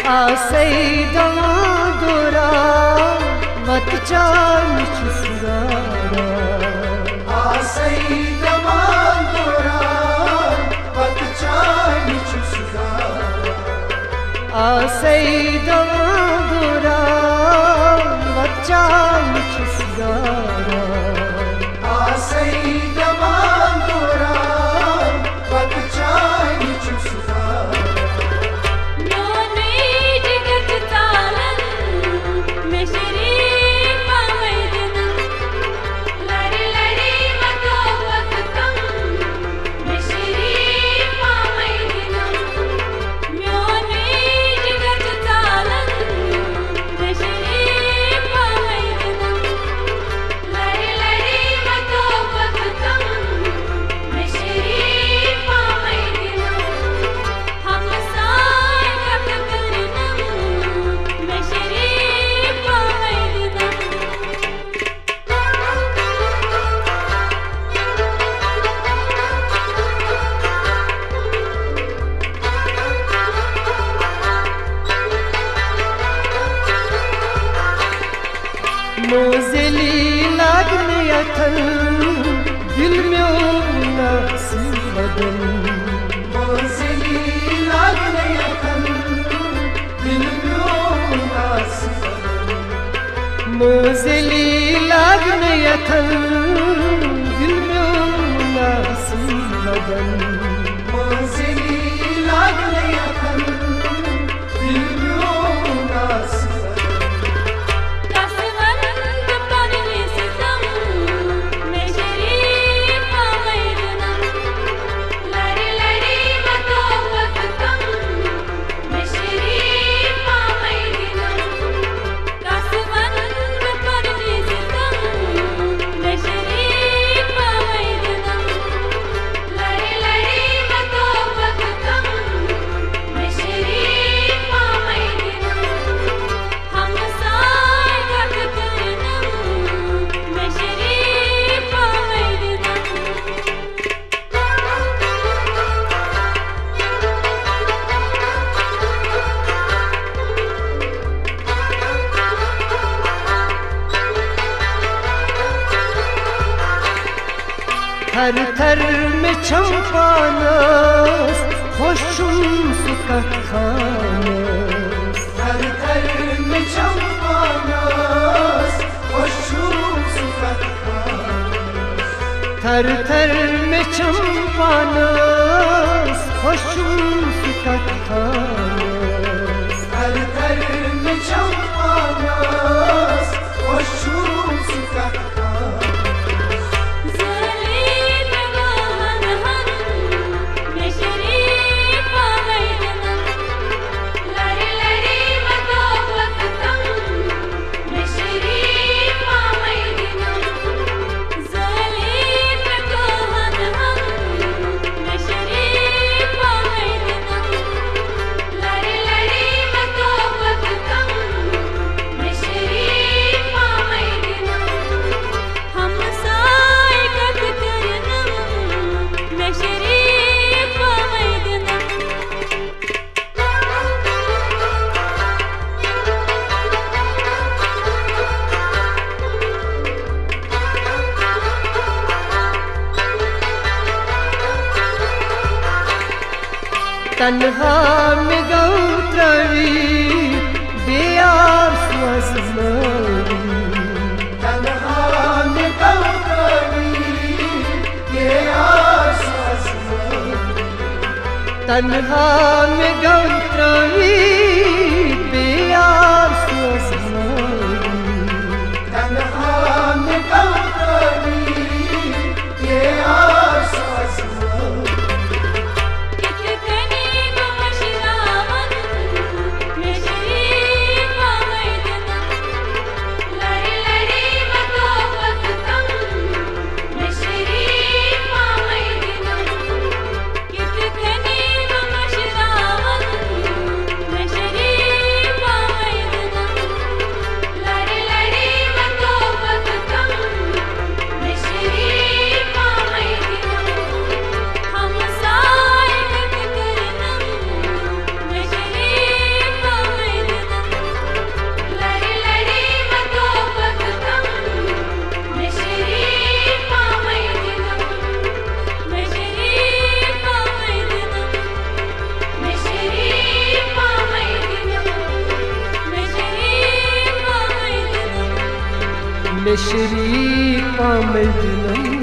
Aseyda dora vatcan çusgara Aseyda dora vatcan çusgara Aseyda dora vatcan çusgara Aseyda dora vatcan çusgara Mozeli lagne yatan dil mein nasib badan Mozeli lagne yatan dil mein nasib badan Mozeli lagne yatan dil mein nasib badan Mozeli lagne yatan dil mein nasib Her ter में चंपानस खुशुम सुकत Khans Her ter में चंपानस खुशुम सुकत Khans थर थर में चंपानस खुशुम सुकत Khans Her ter में चंपानस खुशुम सुकत खानस तन्हा में गौत्रवी बेयार स्वज़मानी तन्हा में गौत्रवी बेयार स्वज़मानी तन्हा में गौत्रवी बेयार स्वज़मानी तन्हा में गौत्रवी बेयार स्वज़मानी Shah में शरीक पामल जुनम